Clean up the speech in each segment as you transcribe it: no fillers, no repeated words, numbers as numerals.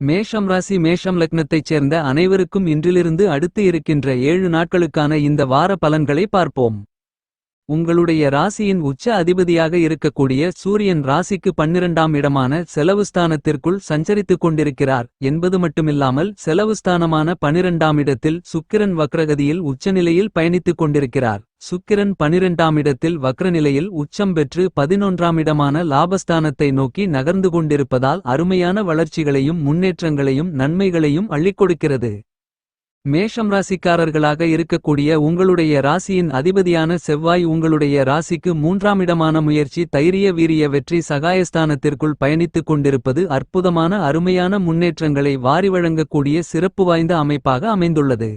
மேஷம் ராசி மேஷம் லக்னத்தைச் சேர்ந்த அனைவருக்கும் இன்றிலிருந்து அடுத்து இருக்கின்ற 7 நாட்களுக்கான இந்த வார பலன்களை பார்ப்போம். உங்களுடைய ராசியின் உச்ச அதிபதியாக இருக்கக்கூடிய சூரியன் ராசிக்கு 12ஆம் இடமான செலவுஸ்தானத்திற்குள் சஞ்சரித்துக் கொண்டிருக்கிறார் என்பது மட்டுமில்லாமல் செலவுஸ்தானமான 12ஆம் இடத்தில் சுக்கிரன் வக்ரகதியில் உச்சநிலையில் பயணித்துக் கொண்டிருக்கிறார். சுக்கிரன் 12ஆம் இடத்தில் வக்ரநிலையில் உச்சம் பெற்று 11ஆம் இடமான லாபஸ்தானத்தை நோக்கி நகர்ந்து கொண்டிருப்பதால் அருமையான வளர்ச்சிகளையும் முன்னேற்றங்களையும் நன்மைகளையும் அள்ளிக் கொடுக்கிறது. மேஷம் ராசிக்காரர்களாக இருக்கக்கூடிய உங்களுடைய ராசியின் அதிபதியான செவ்வாய் உங்களுடைய ராசிக்கு 3ஆம் இடமான முயற்சி தைரிய வீரிய வெற்றி சகாயஸ்தானத்திற்குள் பயணித்துக் கொண்டிருப்பது அற்புதமான அருமையான முன்னேற்றங்களை வாரி வழங்கக்கூடிய சிறப்பு வாய்ந்த அமைப்பாக அமைந்துள்ளது.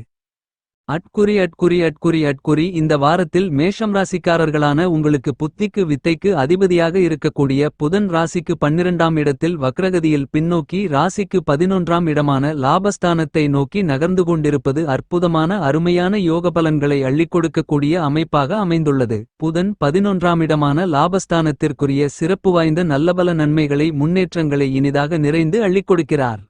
அட்குறி இந்த வாரத்தில் மேஷம் ராசிக்காரர்களான உங்களுக்கு புத்திக்கு வித்தைக்கு அதிபதியாக இருக்கக்கூடிய புதன் ராசிக்கு 12ஆம் இடத்தில் வக்ரகதியில் பின்னோக்கி ராசிக்கு 11ஆம் இடமான லாபஸ்தானத்தை நோக்கி நகர்ந்து கொண்டிருப்பது அற்புதமான அருமையான யோக பலன்களை அள்ளிக் கொடுக்கக்கூடிய அமைப்பாக அமைந்துள்ளது. புதன் 11ஆம் இடமான லாபஸ்தானத்திற்குரிய சிறப்பு வாய்ந்த நல்லபல நன்மைகளை முன்னேற்றங்களை இனிதாக நிறைந்து அள்ளிக் கொடுக்கிறார்.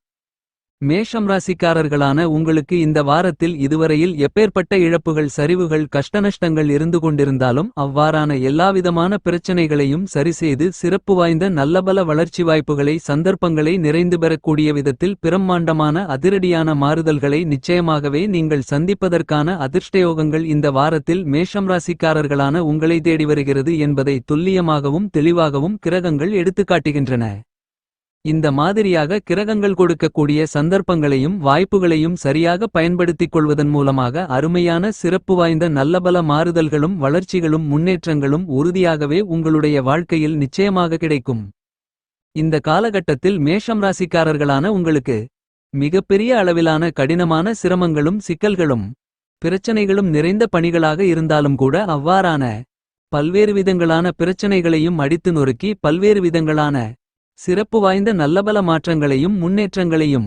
மேஷம் ராசிக்காரர்களான உங்களுக்கு இந்த வாரத்தில் இதுவரையில் எப்பேற்பட்ட இழப்புகள் சரிவுகள் கஷ்டநஷ்டங்கள் இருந்து கொண்டிருந்தாலும் அவ்வாறான எல்லாவிதமான பிரச்சனைகளையும் சரிசெய்து சிறப்பு வாய்ந்த நல்லபல வளர்ச்சி வாய்ப்புகளை சந்தர்ப்பங்களை நிறைந்து பெறக்கூடிய விதத்தில் பிரம்மாண்டமான அதிரடியான மாறுதல்களை நிச்சயமாகவே நீங்கள் சந்திப்பதற்கான அதிர்ஷ்டயோகங்கள் இந்த வாரத்தில் மேஷம் ராசிக்காரர்களான உங்களை தேடி வருகிறது என்பதை துல்லியமாகவும் தெளிவாகவும் கிரகங்கள் எடுத்துக்காட்டுகின்றன. இந்த மாதிரியாக கிரகங்கள் கொடுக்கக்கூடிய சந்தர்ப்பங்களையும் வாய்ப்புகளையும் சரியாக பயன்படுத்திக் கொள்வதன் மூலமாக அருமையான சிறப்பு வாய்ந்த நல்லபல மாறுதல்களும் வளர்ச்சிகளும் முன்னேற்றங்களும் உறுதியாகவே உங்களுடைய வாழ்க்கையில் நிச்சயமாக கிடைக்கும். இந்த காலகட்டத்தில் மேஷம் ராசிக்காரர்களான உங்களுக்கு மிகப்பெரிய அளவிலான கடினமான சிரமங்களும் சிக்கல்களும் பிரச்சனைகளும் நிறைந்த பணிகளாக இருந்தாலும் கூட அவ்வாறான பல்வேறு விதங்களான பிரச்சனைகளையும் அடித்து நொறுக்கி பல்வேறு விதங்களான சிறப்பு வாய்ந்த நல்லபல மாற்றங்களையும் முன்னேற்றங்களையும்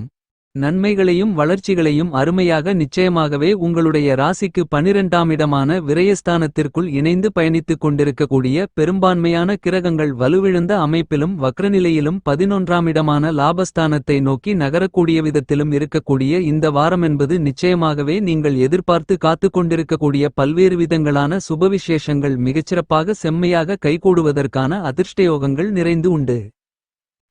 நன்மைகளையும் வளர்ச்சிகளையும் அருமையாக நிச்சயமாகவே உங்களுடைய ராசிக்கு 12ஆம் இடமான விரயஸ்தானத்திற்குள் இணைந்து பயணித்துக் கொண்டிருக்கக்கூடிய பெரும்பான்மையான கிரகங்கள் வலுவிழந்த அமைப்பிலும் வக்ரநிலையிலும் 11ஆம் இடமான லாபஸ்தானத்தை நோக்கி நகரக்கூடிய விதத்திலும் இருக்கக்கூடிய இந்த வாரம் என்பது நிச்சயமாகவே நீங்கள் எதிர்பார்த்து காத்துக் கொண்டிருக்கக்கூடிய பல்வேறு விதங்களான சுபவிசேஷங்கள் மிகச்சிறப்பாக செம்மையாக கைகூடுவதற்கான அதிர்ஷ்டயோகங்கள் நிறைந்து உண்டு.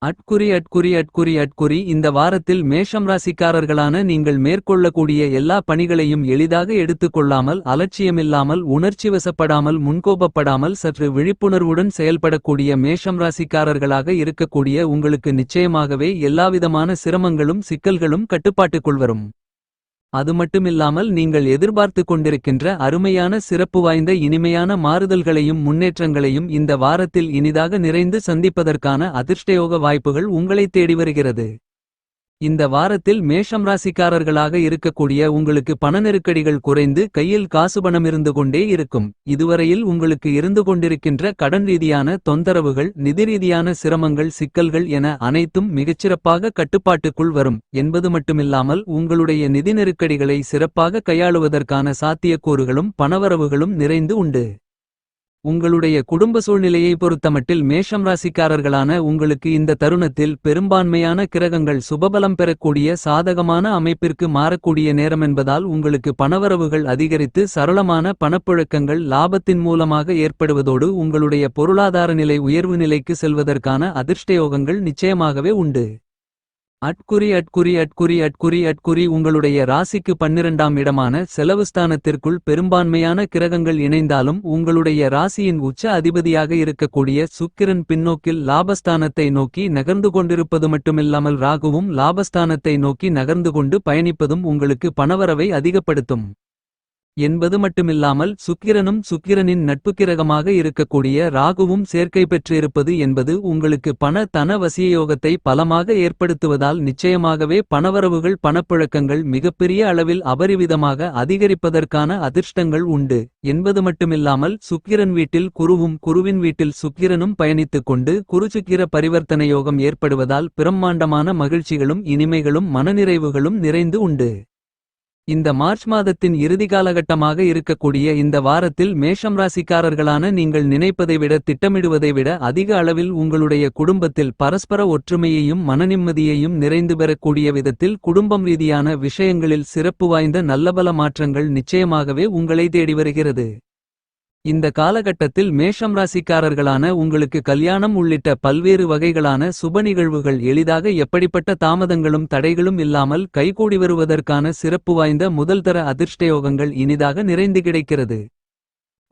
அட்குறி இந்த வாரத்தில் மேஷம் ராசிக்காரர்களான நீங்கள் மேற்கொள்ளக்கூடிய எல்லா பணிகளையும் எளிதாக எடுத்துக்கொள்ளாமல் அலட்சியமில்லாமல் உணர்ச்சிவசப்படாமல் முன்கோபப்படாமல் சற்று விழிப்புணர்வுடன் செயல்படக்கூடிய மேஷம் ராசிக்காரர்களாக இருக்கக்கூடிய உங்களுக்கு நிச்சயமாகவே எல்லாவிதமான சிரமங்களும் சிக்கல்களும் கட்டுப்பாட்டுக்குள் வரும். அது மட்டுமில்லாமல் நீங்கள் எதிர்பார்த்து கொண்டிருக்கின்ற அருமையான சிறப்பு வாய்ந்த இனிமையான மாறுதல்களையும் முன்னேற்றங்களையும் இந்த வாரத்தில் இனிதாக நிறைந்து சந்திப்பதற்கான அதிர்ஷ்டயோக வாய்ப்புகள் உங்களை தேடி வருகிறது. இந்த வாரத்தில் மேஷம் ராசிக்காரர்களாக இருக்கக்கூடிய உங்களுக்கு பண நெருக்கடிகள் குறைந்து கையில் காசுபணம் இருந்து கொண்டே இருக்கும். இதுவரையில் உங்களுக்கு இருந்து கொண்டிருக்கின்ற கடன் ரீதியான தொந்தரவுகள் நிதி ரீதியான சிரமங்கள் சிக்கல்கள் என அனைத்தும் மிகச்சிறப்பாக கட்டுப்பாட்டுக்குள் வரும் என்பது மட்டுமில்லாமல் உங்களுடைய நிதி நெருக்கடிகளை சிறப்பாக கையாளுவதற்கான சாத்தியக்கூறுகளும் பணவரவுகளும் நிறைந்து உண்டு. உங்களுடைய குடும்ப சூழ்நிலையை பொறுத்தமட்டில் மேஷம் ராசிக்காரர்களான உங்களுக்கு இந்த தருணத்தில் பெரும்பான்மையான கிரகங்கள் சுபபலம் பெறக்கூடிய சாதகமான அமைப்பிற்கு மாறக்கூடிய நேரமென்பதால் உங்களுக்கு பணவரவுகள் அதிகரித்து சரளமான பணப்புழக்கங்கள் லாபத்தின் மூலமாக ஏற்படுவதோடு உங்களுடைய பொருளாதார நிலை உயர்வு நிலைக்கு செல்வதற்கான அதிர்ஷ்டயோகங்கள் நிச்சயமாகவே உண்டு. அட்குறி உங்களுடைய ராசிக்கு 12ஆம் இடமான செலவுஸ்தானத்திற்குள் பெரும்பான்மையான கிரகங்கள் இணைந்தாலும் உங்களுடைய ராசியின் உச்ச அதிபதியாக இருக்கக்கூடிய சுக்கிரன் பின்னோக்கில் லாபஸ்தானத்தை நோக்கி நகர்ந்து கொண்டிருப்பது மட்டுமில்லாமல் ராகுவும் லாபஸ்தானத்தை நோக்கி நகர்ந்து கொண்டு பயணிப்பதும் உங்களுக்கு பணவரவை அதிகப்படுத்தும் என்பது மட்டுமில்லாமல் சுக்கிரனின் நட்பு கிரகமாக இருக்கக்கூடிய ராகுவும் சேர்க்கை பெற்றிருப்பது என்பது உங்களுக்கு பண தன வசியயோகத்தை பலமாக ஏற்படுத்துவதால் நிச்சயமாகவே பணவரவுகள் பணப்புழக்கங்கள் மிகப்பெரிய அளவில் அபரிவிதமாக அதிகரிப்பதற்கான அதிர்ஷ்டங்கள் உண்டு என்பது மட்டுமில்லாமல் சுக்கிரன் வீட்டில் குருவும் குருவின் வீட்டில் சுக்கிரனும் பயணித்துக் கொண்டு குருசுக்கிர பரிவர்த்தனை யோகம் ஏற்படுவதால் பிரம்மாண்டமான மகிழ்ச்சிகளும் இனிமைகளும் மனநிறைவுகளும் நிறைந்து உண்டு. இந்த மார்ச் மாதத்தின் இறுதி காலகட்டமாக இருக்கக்கூடிய இந்த வாரத்தில் மேஷம் ராசிக்காரர்களான நீங்கள் நினைப்பதை விட திட்டமிடுவதை விட அதிக அளவில் உங்களுடைய குடும்பத்தில் பரஸ்பர ஒற்றுமையையும் மனநிம்மதியையும் நிறைந்து பெறக்கூடிய விதத்தில் குடும்பம் ரீதியான விஷயங்களில் சிறப்பு வாய்ந்த நல்லபல மாற்றங்கள் நிச்சயமாகவே உங்களை தேடி வருகிறது. இந்த காலகட்டத்தில் மேஷம் ராசிக்காரர்களான உங்களுக்கு கல்யாணம் உள்ளிட்ட பல்வேறு வகைகளான சுப நிகழ்வுகள் எளிதாக எப்படிப்பட்ட தாமதங்களும் தடைகளும் இல்லாமல் கைகூடி வருவதற்கான சிறப்பு வாய்ந்த முதல்தர அதிர்ஷ்டயோகங்கள் இனிதாக நிறைந்து கிடைக்கிறது.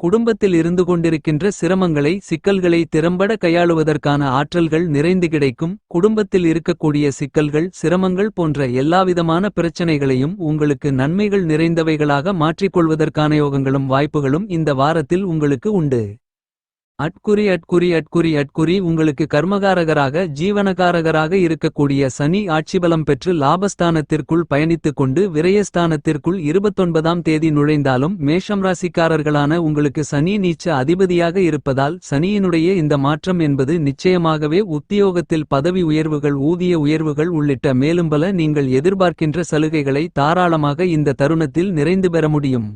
குடும்பத்தில் இருந்து கொண்டிருக்கின்ற சிரமங்களை சிக்கல்களை திறம்பட கையாளுவதற்கான ஆற்றல்கள் நிறைந்து கிடைக்கும். குடும்பத்தில் இருக்கக்கூடிய சிக்கல்கள் சிரமங்கள் போன்ற எல்லாவிதமான பிரச்சனைகளையும் உங்களுக்கு நன்மைகள் நிறைந்தவைகளாக மாற்றிக்கொள்வதற்கான யோகங்களும் வாய்ப்புகளும் இந்த வாரத்தில் உங்களுக்கு உண்டு. அட்குறி அட்குறி அட்குறி அட்குறி உங்களுக்கு கர்மகாரகராக ஜீவனகாரகராக இருக்கக்கூடிய சனி ஆட்சிபலம் பெற்று லாபஸ்தானத்திற்குள் பயணித்துக் கொண்டு விரயஸ்தானத்திற்குள் 29ஆம் தேதி நுழைந்தாலும் மேஷம் ராசிக்காரர்களான உங்களுக்கு சனி நீச்ச அதிபதியாக இருப்பதால் சனியினுடைய இந்த மாற்றம் என்பது நிச்சயமாகவே உத்தியோகத்தில் பதவி உயர்வுகள் ஊதிய உயர்வுகள் உள்ளிட்ட மேலும் பல நீங்கள் எதிர்பார்க்கின்ற சலுகைகளை தாராளமாக இந்த தருணத்தில் நிறைந்து பெற முடியும்.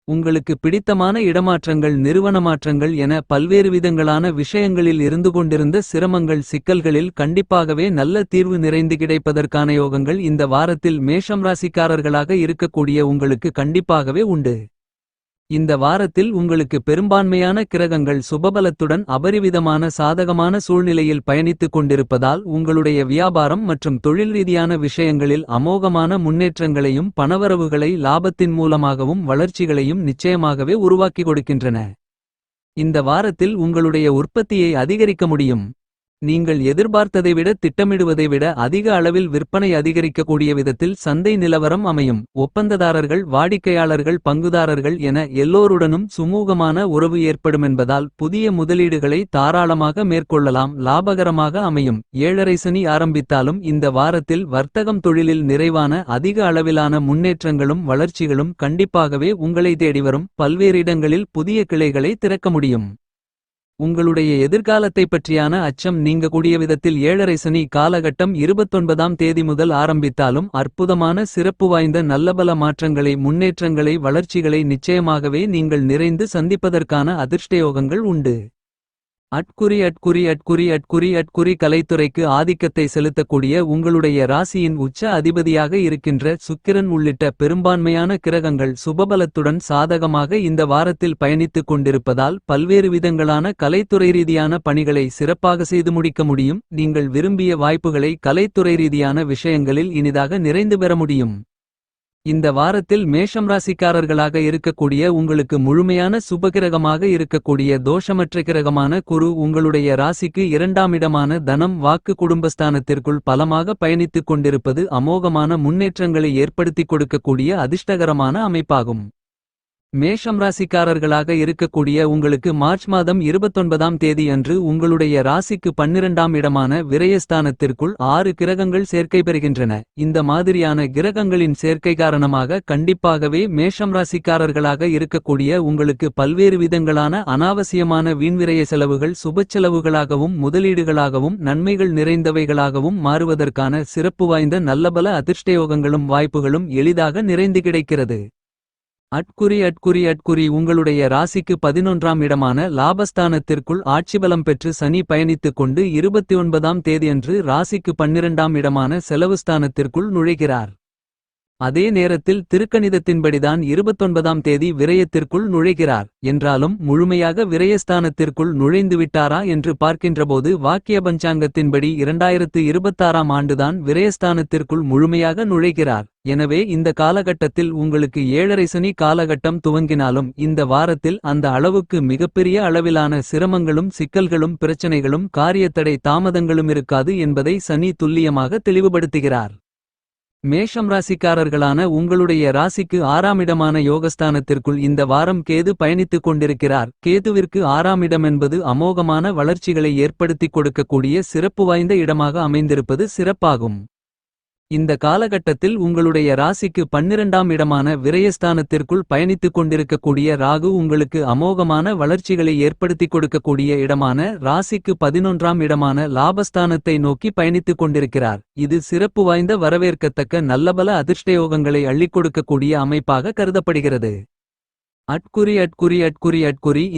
உங்களுக்கு பிடித்தமான இடமாற்றங்கள் நிறுவன மாற்றங்கள் என பல்வேறு விதங்களான விஷயங்களில் இருந்து கொண்டிருந்த சிரமங்கள் சிக்கல்களில் கண்டிப்பாகவே நல்ல தீர்வு நிறைந்து கிடைப்பதற்கான யோகங்கள் இந்த வாரத்தில் மேஷம் ராசிக்காரர்களாக இருக்கக்கூடிய உங்களுக்கு கண்டிப்பாகவே உண்டு. இந்த வாரத்தில் உங்களுக்கு பெரும்பான்மையான கிரகங்கள் சுபபலத்துடன் அபரிவிதமான சாதகமான சூழ்நிலையில் பயணித்துக் கொண்டிருப்பதால் உங்களுடைய வியாபாரம் மற்றும் தொழில் ரீதியான விஷயங்களில் அமோகமான முன்னேற்றங்களையும் பணவரவுகளை லாபத்தின் மூலமாகவும் வளர்ச்சிகளையும் நிச்சயமாகவே உருவாக்கி கொடுக்கின்றன. இந்த வாரத்தில் உங்களுடைய உற்பத்தியை அதிகரிக்க முடியும். நீங்கள் எதிர்பார்த்ததை விட திட்டமிடுவதை விட அதிக அளவில் விற்பனை அதிகரிக்கக்கூடிய விதத்தில் சந்தை நிலவரம் அமையும். ஒப்பந்ததாரர்கள் வாடிக்கையாளர்கள் பங்குதாரர்கள் என எல்லோருடனும் சுமூகமான உறவு ஏற்படுமென்பதால் புதிய முதலீடுகளை தாராளமாக மேற்கொள்ளலாம். லாபகரமாக அமையும். 7.5 சனி ஆரம்பித்தாலும் இந்த வாரத்தில் வர்த்தகம் தொழிலில் நிறைவான அதிக அளவிலான முன்னேற்றங்களும் வளர்ச்சிகளும் கண்டிப்பாகவே உங்களை தேடி வரும். பல்வேறு இடங்களில் புதிய கிளைகளை திறக்க முடியும். உங்களுடைய எதிர்காலத்தை பற்றியான அச்சம் நீங்கக்கூடிய விதத்தில் 7.5 சனி காலகட்டம் 29ஆம் தேதி முதல் ஆரம்பித்தாலும் அற்புதமான சிறப்பு வாய்ந்த நல்லபல மாற்றங்களை முன்னேற்றங்களை வளர்ச்சிகளை நிச்சயமாகவே நீங்கள் நிறைந்து சந்திப்பதற்கான அதிர்ஷ்டயோகங்கள் உண்டு. அட்குறி அட்குறி அட்குறி அட்குறி அட்குறி கலைத்துறைக்கு ஆதிக்கத்தை செலுத்தக்கூடிய உங்களுடைய ராசியின் உச்ச அதிபதியாக இருக்கின்ற சுக்கிரன் உள்ளிட்ட பெரும்பான்மையான கிரகங்கள் சுபபலத்துடன் சாதகமாக இந்த வாரத்தில் பயணித்துக் கொண்டிருப்பதால் பல்வேறு விதங்களான கலைத்துறை ரீதியான பணிகளை சிறப்பாக செய்து முடிக்க முடியும். நீங்கள் விரும்பிய வாய்ப்புகளை கலைத்துறை ரீதியான விஷயங்களில் இனிதாக நிறைந்து பெற முடியும். இந்த வாரத்தில் மேஷம் ராசிக்காரர்களாக இருக்கக்கூடிய உங்களுக்கு முழுமையான சுபகிரகமாக இருக்கக்கூடிய தோஷமற்ற கிரகமான குரு உங்களுடைய ராசிக்கு 2ஆம் இடமான தனம் வாக்கு குடும்பஸ்தானத்திற்குள் பலமாக பயணித்துக் கொண்டிருப்பது அமோகமான முன்னேற்றங்களை ஏற்படுத்திக் கொடுக்கக்கூடிய அதிர்ஷ்டகரமான அமைப்பாகும். மேஷம் ராசிக்காரர்களாக இருக்கக்கூடிய உங்களுக்கு மார்ச் மாதம் 29ஆம் தேதி அன்று உங்களுடைய ராசிக்கு 12ஆம் இடமான விரயஸ்தானத்திற்குள் 6 கிரகங்கள் சேர்க்கை பெறுகின்றன. இந்த மாதிரியான கிரகங்களின் சேர்க்கை காரணமாக கண்டிப்பாகவே மேஷம் ராசிக்காரர்களாக இருக்கக்கூடிய உங்களுக்கு பல்வேறு விதங்களான அனாவசியமான வீண்விரய செலவுகள் சுபச்செலவுகளாகவும் முதலீடுகளாகவும் நன்மைகள் நிறைந்தவைகளாகவும் மாறுவதற்கான சிறப்பு வாய்ந்த நல்லபல அதிர்ஷ்டயோகங்களும் வாய்ப்புகளும் எளிதாக நிறைந்து கிடைக்கிறது. அட்குறி அட்குறி அட்குறி உங்களுடைய ராசிக்கு 11ஆம் இடமான லாபஸ்தானத்திற்குள் ஆட்சிபலம் பெற்று சனி பயணித்துக் கொண்டு 29ஆம் தேதியன்று ராசிக்கு 12ஆம் இடமான செலவுஸ்தானத்திற்குள் நுழைகிறார். அதே நேரத்தில் திருக்கணிதத்தின்படிதான் 29ஆம் தேதி விரயத்திற்குள் நுழைகிறார். என்றாலும் முழுமையாக விரயஸ்தானத்திற்குள் நுழைந்துவிட்டாரா என்று பார்க்கின்றபோது வாக்கிய பஞ்சாங்கத்தின்படி 2026ஆம் ஆண்டுதான் விரயஸ்தானத்திற்குள் முழுமையாக நுழைகிறார். எனவே இந்த காலகட்டத்தில் உங்களுக்கு 7.5 சனி காலகட்டம் துவங்கினாலும் இந்த வாரத்தில் அந்த அளவுக்கு மிகப்பெரிய அளவிலான சிரமங்களும் சிக்கல்களும் பிரச்சனைகளும் காரியத்தடை தாமதங்களும் இருக்காது என்பதை சனி துல்லியமாக தெளிவுபடுத்துகிறார். மேஷம் ராசிக்காரர்களான உங்களுடைய ராசிக்கு 6ஆம் இடமான யோகஸ்தானத்திற்குள் இந்த வாரம் கேது பயணித்துக் கொண்டிருக்கிறார். கேதுவிற்கு 6ஆம் இடம் என்பது அமோகமான வளர்ச்சிகளை ஏற்படுத்திக் கொடுக்கக்கூடிய சிறப்பு வாய்ந்த இடமாக அமைந்திருப்பது சிறப்பாகும். இந்த காலகட்டத்தில் உங்களுடைய ராசிக்கு 12ஆம் இடமான விரயஸ்தானத்திற்குள் பயணித்துக் கொண்டிருக்கக்கூடிய ராகு உங்களுக்கு அமோகமான வளர்ச்சிகளை ஏற்படுத்திக் கொடுக்கக்கூடிய இடமான ராசிக்கு 11ஆம் இடமான லாபஸ்தானத்தை நோக்கி பயணித்துக் கொண்டிருக்கிறார். இது சிறப்பு வாய்ந்த வரவேற்கத்தக்க நல்லபல அதிர்ஷ்டயோகங்களை அள்ளிக் கொடுக்கக்கூடிய அமைப்பாக கருதப்படுகிறது.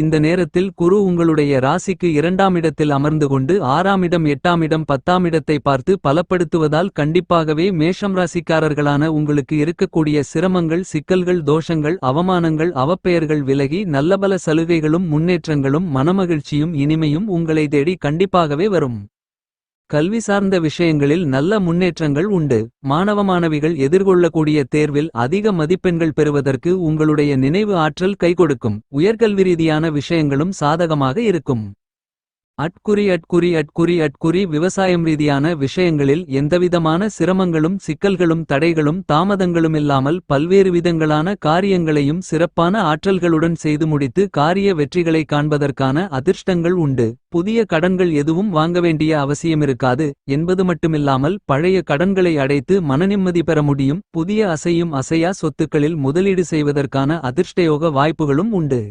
இந்த நேரத்தில் குரு உங்களுடைய ராசிக்கு 2ஆம் இடத்தில் அமர்ந்து கொண்டு 6ஆம் இடம் 8ஆம் இடம் 10ஆம் இடத்தை பார்த்து பலப்படுத்துவதால் கண்டிப்பாகவே மேஷம் ராசிக்காரர்களான உங்களுக்கு இருக்கக்கூடிய சிரமங்கள் சிக்கல்கள் தோஷங்கள் அவமானங்கள் அவப்பெயர்கள் விலகி நல்லபல சலுகைகளும் முன்னேற்றங்களும் மனமகிழ்ச்சியும் இனிமையும் உங்களை தேடி கண்டிப்பாகவே வரும். கல்வி சார்ந்த விஷயங்களில் நல்ல முன்னேற்றங்கள் உண்டு. மாணவ மாணவிகள் எதிர்கொள்ளக்கூடிய தேர்வில் அதிக மதிப்பெண்கள் பெறுவதற்கு உங்களுடைய நினைவு ஆற்றல் கைகொடுக்கும். உயர்கல்வி ரீதியான விஷயங்களும் சாதகமாக இருக்கும். விவசாயம் ரீதியான விஷயங்களில் எந்தவிதமான சிரமங்களும் சிக்கல்களும் தடைகளும் தாமதங்களுமில்லாமல் பல்வேறு விதங்களான காரியங்களையும் சிறப்பான ஆற்றல்களுடன் செய்து முடித்து காரிய வெற்றிகளை காண்பதற்கான அதிர்ஷ்டங்கள் உண்டு. புதிய கடன்கள் எதுவும் வாங்க வேண்டிய அவசியமிருக்காது என்பது மட்டுமில்லாமல் பழைய கடன்களை அடைத்து மனநிம்மதி பெற முடியும். புதிய அசையும் அசையா சொத்துக்களில் முதலீடு செய்வதற்கான அதிர்ஷ்டயோக வாய்ப்புகளும் உண்டு.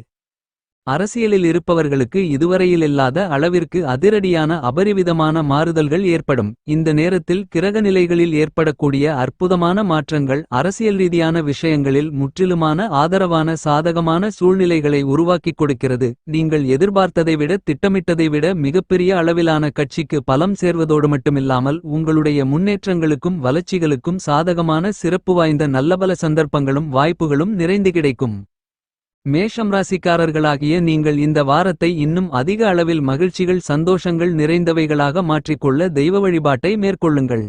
அரசியலில் இருப்பவர்களுக்கு இதுவரையிலில்லாத அளவிற்கு அதிரடியான அபரிவிதமான மாறுதல்கள் ஏற்படும். இந்த நேரத்தில் கிரகநிலைகளில் ஏற்படக்கூடிய அற்புதமான மாற்றங்கள் அரசியல் ரீதியான விஷயங்களில் முற்றிலுமான ஆதரவான சாதகமான சூழ்நிலைகளை உருவாக்கிக் கொடுக்கிறது. நீங்கள் எதிர்பார்த்ததை விட திட்டமிட்டதை விட மிகப்பெரிய அளவிலான கட்சிக்கு பலம் சேர்வதோடு மட்டுமில்லாமல் உங்களுடைய முன்னேற்றங்களுக்கும் வளர்ச்சிகளுக்கும் சாதகமான சிறப்பு வாய்ந்த நல்லபல சந்தர்ப்பங்களும் வாய்ப்புகளும் நிறைந்து கிடைக்கும். மேஷம் ராசிக்காரர்களாகிய நீங்கள் இந்த வாரத்தை இன்னும் அதிக அளவில் மகிழ்ச்சிகள் சந்தோஷங்கள் நிறைந்தவைகளாக மாற்றிக்கொள்ள தெய்வ வழிபாட்டை மேற்கொள்ளுங்கள்.